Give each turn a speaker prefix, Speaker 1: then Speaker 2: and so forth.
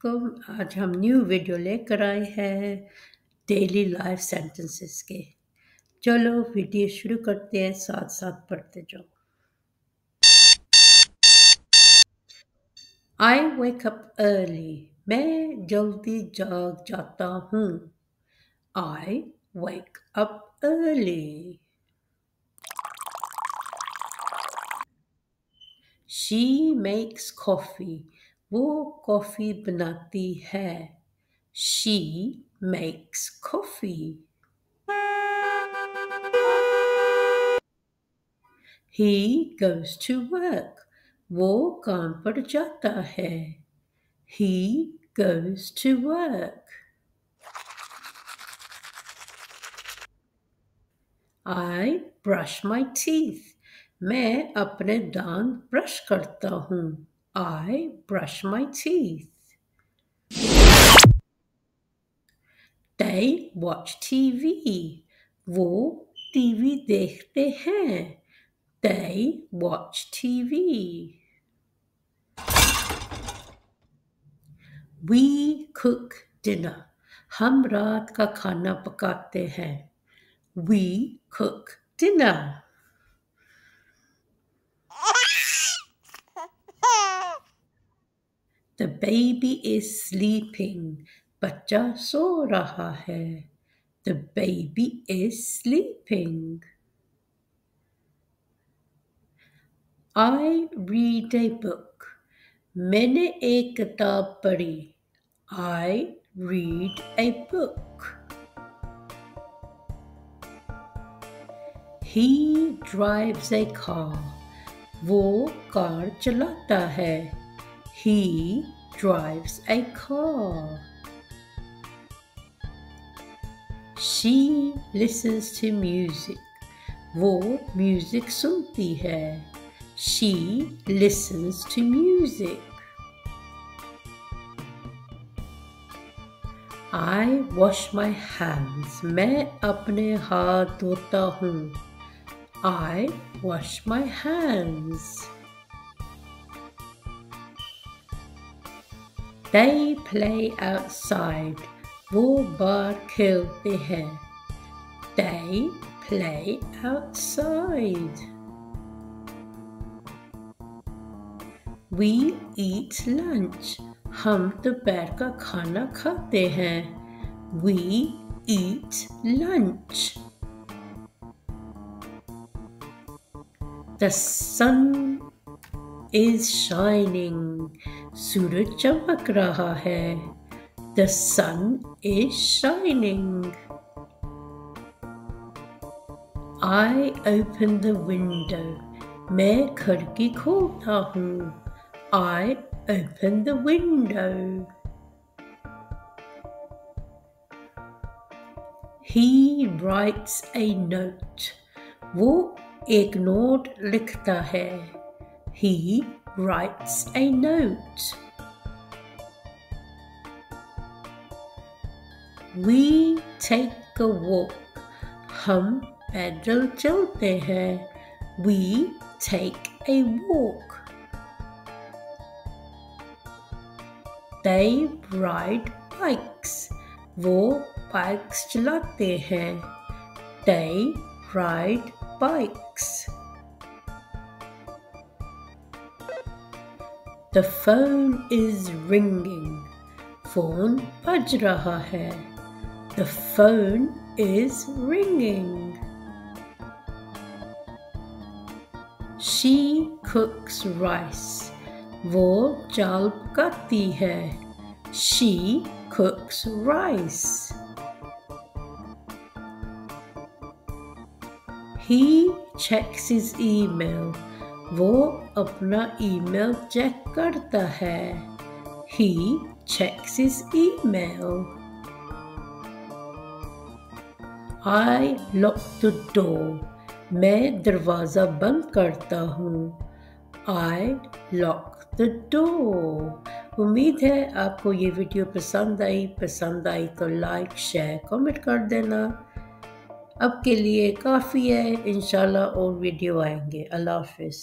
Speaker 1: को आज हम न्यू वीडियो लेकर आए हैं डेली लाइफ सेंटेंसेस के। चलो वीडियो शुरू करते हैं, साथ साथ पढ़ते जाओ। I wake up early. मैं जल्दी जाग जाता हूँ। I wake up early. She makes coffee. वो कॉफी बनाती है। She makes coffee. He goes to work. वो काम पर जाता है। He goes to work. I brush my teeth. मैं अपने दांत ब्रश करता हूँ। I brush my teeth. They watch TV. वो टीवी देखते हैं। They watch TV. We cook dinner. हम रात का खाना पकाते हैं। We cook dinner. The baby is sleeping. बच्चा सो रहा है। The baby is sleeping. I read a book. मैंने एक किताब पढ़ी। I read a book. He drives a car. वो कार चलाता है। He drives a car. She listens to music. वो म्यूजिक सुनती है। She listens to music. I wash my hands. मैं अपने हाथ धोता हूँ। I wash my hands. They play outside. वो बाहर खेलते हैं। They play outside. We eat lunch. हम दोपहर का खाना खाते हैं। We eat lunch. The sun is shining. सूरज चमक रहा है। The sun is shining. I open the window. मैं खिड़की खोलता हूँ। I open the window. He writes a note. वो एक नोट लिखता है। He writes a note. We take a walk. हम पैदल चलते हैं। We take a walk. They ride bikes. वो बाइक्स चलाते हैं। They ride bikes. The phone is ringing. Phone बज रहा है। The phone is ringing. She cooks rice. वो चावल पकाती है। She cooks rice. He checks his email. वो अपना ईमेल चेक करता है। He checks his email. I lock the door. मैं दरवाज़ा बंद करता हूँ। I lock the door. उम्मीद है आपको ये वीडियो पसंद आई तो लाइक शेयर कमेंट कर देना। अब के लिए काफ़ी है, इंशाल्लाह और वीडियो आएंगे। अल्लाह हाफिज़।